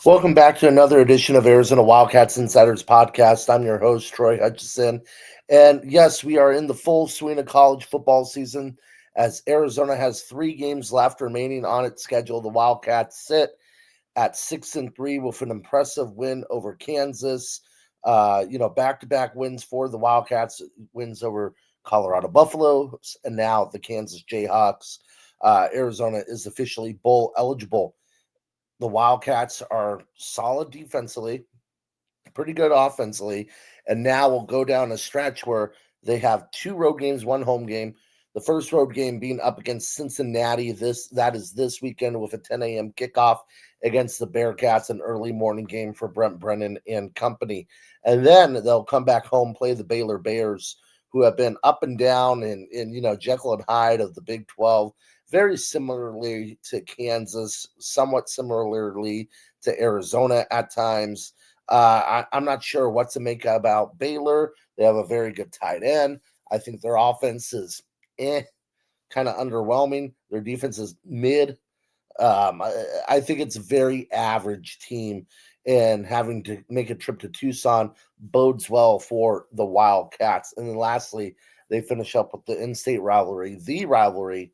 Welcome back to another edition of Arizona Wildcats Insiders Podcast. I'm your host, Troy Hutchison. And yes, we are in the full swing of college football season as Arizona has 3 games left remaining on its schedule. The Wildcats sit at 6-3 with an impressive win over Kansas. Back-to-back wins for the Wildcats, wins over Colorado Buffaloes, and now the Kansas Jayhawks. Arizona is officially bowl eligible. The Wildcats are solid defensively, pretty good offensively, and now we'll go down a stretch where they have 2 road games, 1 home game. The first road game being up against Cincinnati. That is this weekend with a 10 a.m. kickoff against the Bearcats, an early morning game for Brent Brennan and company. And then they'll come back home, play the Baylor Bears, who have been up and down in Jekyll and Hyde of the Big 12. Very similarly to Kansas, somewhat similarly to Arizona at times. I'm not sure what to make about Baylor. They have a very good tight end. I think their offense is kind of underwhelming. Their defense is mid. I think it's a very average team, and having to make a trip to Tucson bodes well for the Wildcats. And then lastly, they finish up with the in-state rivalry, the rivalry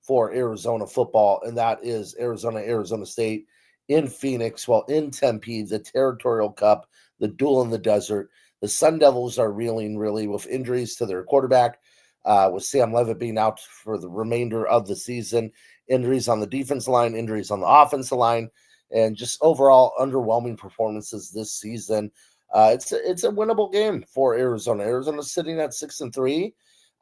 for Arizona football, and that is Arizona State in Phoenix, in Tempe, the Territorial Cup, the duel in the desert. The Sun Devils are reeling really with injuries to their quarterback, with Sam Levitt being out for the remainder of the season, injuries on the defense line, injuries on the offensive line, and just overall underwhelming performances this season. It's a winnable game for Arizona. Arizona's sitting at 6-3.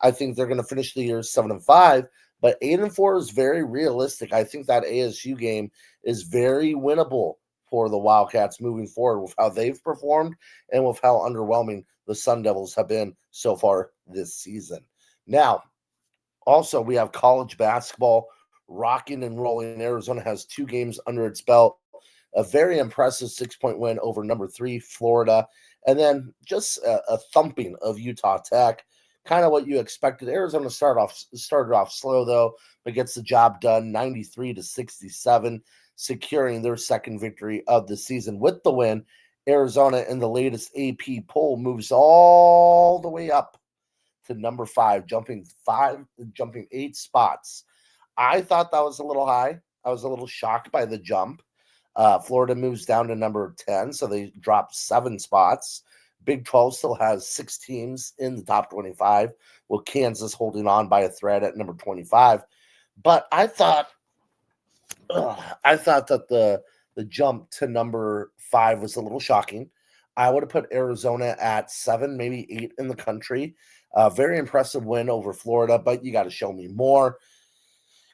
I think they're going to finish the year 7-5. But 8-4 is very realistic. I think that ASU game is very winnable for the Wildcats moving forward with how they've performed and with how underwhelming the Sun Devils have been so far this season. Now, also, we have college basketball rocking and rolling. Arizona has 2 games under its belt. A very impressive 6-point win over number 3, Florida. And then just a thumping of Utah Tech. Kind of what you expected. Arizona started off slow, though, but gets the job done, 93-67, securing their second victory of the season. With the win, Arizona in the latest AP poll moves all the way up to number 5, jumping 8 spots. I thought that was a little high. I was a little shocked by the jump. Florida moves down to number 10, so they dropped 7 spots. Big 12 still has 6 teams in the top 25, with Kansas holding on by a thread at number 25. But I thought that the jump to number 5 was a little shocking. I would have put Arizona at 7, maybe 8 in the country. Very impressive win over Florida, but you got to show me more.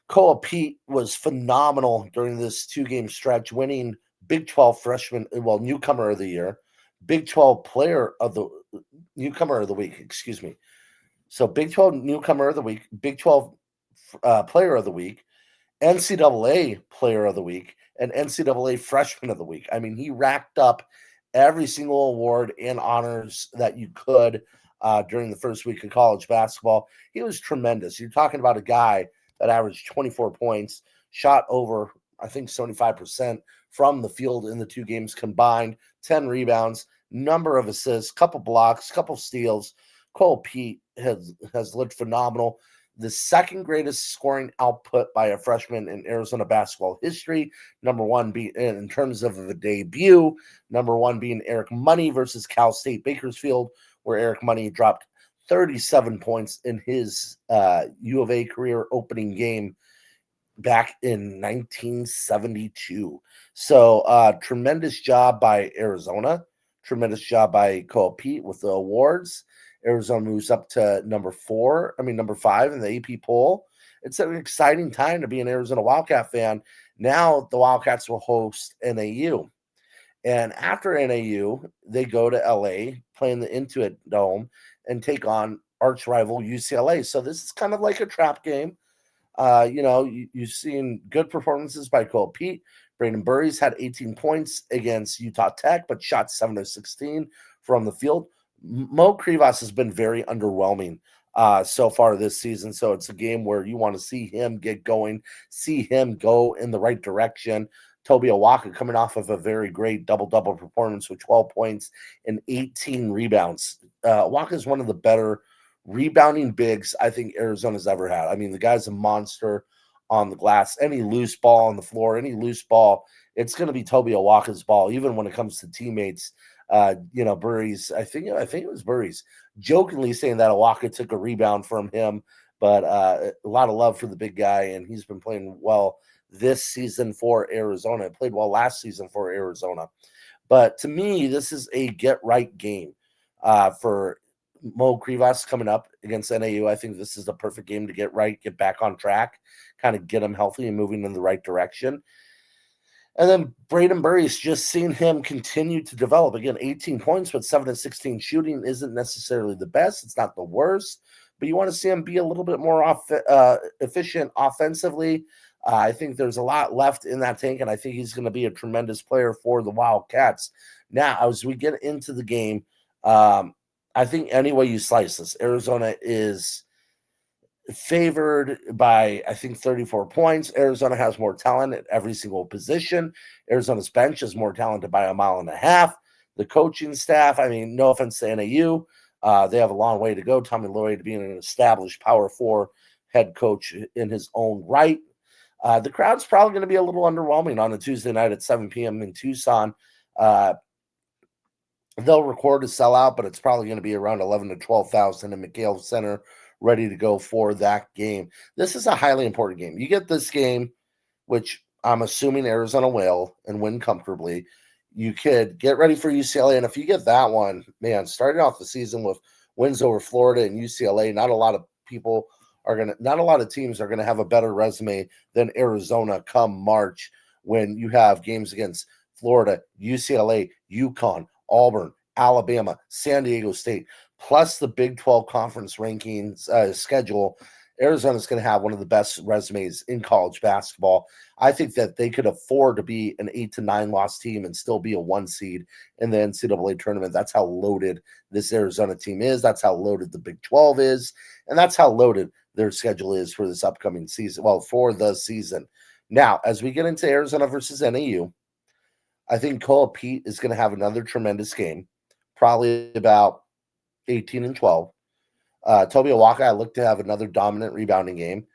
Koa Pete was phenomenal during this 2-game stretch, winning Big 12 newcomer of the year. Big 12 newcomer of the week, excuse me. So Big 12 newcomer of the week, Big 12 player of the week, NCAA player of the week, and NCAA freshman of the week. I mean, he racked up every single award and honors that you could during the first week of college basketball. He was tremendous. You're talking about a guy that averaged 24 points, shot over, I think, 75% from the field in the 2 games combined, 10 rebounds, number of assists, couple blocks, couple steals. Cole Pete has looked phenomenal. The second greatest scoring output by a freshman in Arizona basketball history. Number 1 being, in terms of a debut, number 1 being Eric Money versus Cal State Bakersfield, where Eric Money dropped 37 points in his U of A career opening game back in 1972. So tremendous job by Arizona. Tremendous job by Cole Pete with the awards. Arizona moves up to number 5 in the AP poll. It's an exciting time to be an Arizona Wildcat fan. Now the Wildcats will host NAU. And after NAU, they go to LA, play in the Intuit Dome, and take on arch rival UCLA. So this is kind of like a trap game. You've seen good performances by Cole Pete. Braden Burries had 18 points against Utah Tech, but shot 7 of 16 from the field. Mo Krivas has been very underwhelming so far this season. So it's a game where you want to see him get going, see him go in the right direction. Toby Awaka coming off of a very great double-double performance with 12 points and 18 rebounds. Awaka is one of the better rebounding bigs I think Arizona's ever had. I mean, the guy's a monster on the glass. Any loose ball on the floor, any loose ball, it's going to be Toby Awaka's ball, even when it comes to teammates. Burries, I think it was Burries, jokingly saying that Awaka took a rebound from him, but a lot of love for the big guy, and he's been playing well this season for Arizona. Played well last season for Arizona. But to me, this is a get-right game for Mo Krivas coming up against NAU. I think this is the perfect game to get right, get back on track, kind of get him healthy and moving in the right direction. And then Braden Burries, just seeing him continue to develop. Again, 18 points, but 7 of 16 shooting isn't necessarily the best. It's not the worst, but you want to see him be a little bit more efficient offensively. I think there's a lot left in that tank, and I think he's going to be a tremendous player for the Wildcats. Now, as we get into the game, I think any way you slice this, Arizona is favored by, I think, 34 points. Arizona has more talent at every single position. Arizona's bench is more talented by a mile and a half. The coaching staff, I mean, no offense to NAU, they have a long way to go. Tommy Lloyd being an established Power 4 head coach in his own right. The crowd's probably going to be a little underwhelming on a Tuesday night at 7 p.m. in Tucson. They'll record a sellout, but it's probably going to be around 11 to 12,000 in McHale Center, ready to go for that game. This is a highly important game. You get this game, which I'm assuming Arizona will and win comfortably. You could get ready for UCLA, and if you get that one, man, starting off the season with wins over Florida and UCLA, not a lot of teams are going to have a better resume than Arizona come March when you have games against Florida, UCLA, UConn, Auburn, Alabama, San Diego State, plus the Big 12 conference rankings schedule. Arizona's going to have one of the best resumes in college basketball. I think that they could afford to be an 8 to 9 loss team and still be a 1 seed in the NCAA tournament. That's how loaded this Arizona team is. That's how loaded the Big 12 is. And that's how loaded their schedule is for this upcoming season. Well, for the season. Now, as we get into Arizona versus NAU, I think Cole Pete is going to have another tremendous game, probably about 18 and 12. Toby Awaka, I look to have another dominant rebounding game.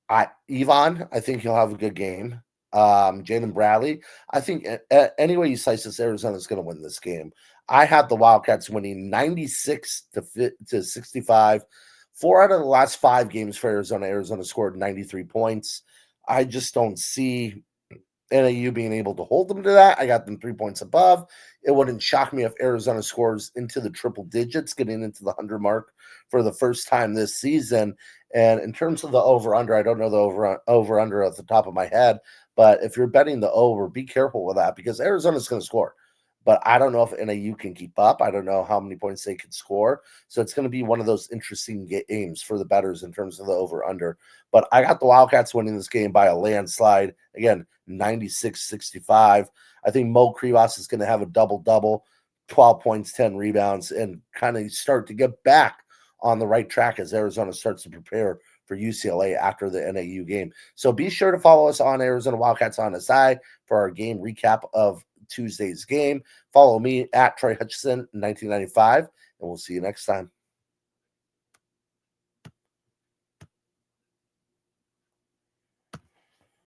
I think he'll have a good game. Jaden Bradley, I think any way you slice this, Arizona is going to win this game. I have the Wildcats winning 96 to 65. 4 out of the last 5 games for Arizona, Arizona scored 93 points. I just don't see NAU being able to hold them to that. I got them 3 points above. It wouldn't shock me if Arizona scores into the triple digits, getting into the 100 mark for the first time this season. And in terms of the over-under, I don't know the over-under at the top of my head, but if you're betting the over, be careful with that because Arizona's going to score. But I don't know if NAU can keep up. I don't know how many points they can score. So it's going to be one of those interesting games for the bettors in terms of the over-under. But I got the Wildcats winning this game by a landslide. Again, 96-65. I think Mo Krivas is going to have a double-double, 12 points, 10 rebounds, and kind of start to get back on the right track as Arizona starts to prepare for UCLA after the NAU game. So be sure to follow us on Arizona Wildcats on SI for our game recap of Tuesday's game. Follow me at Troy Hutchison 1995, and we'll see you next time.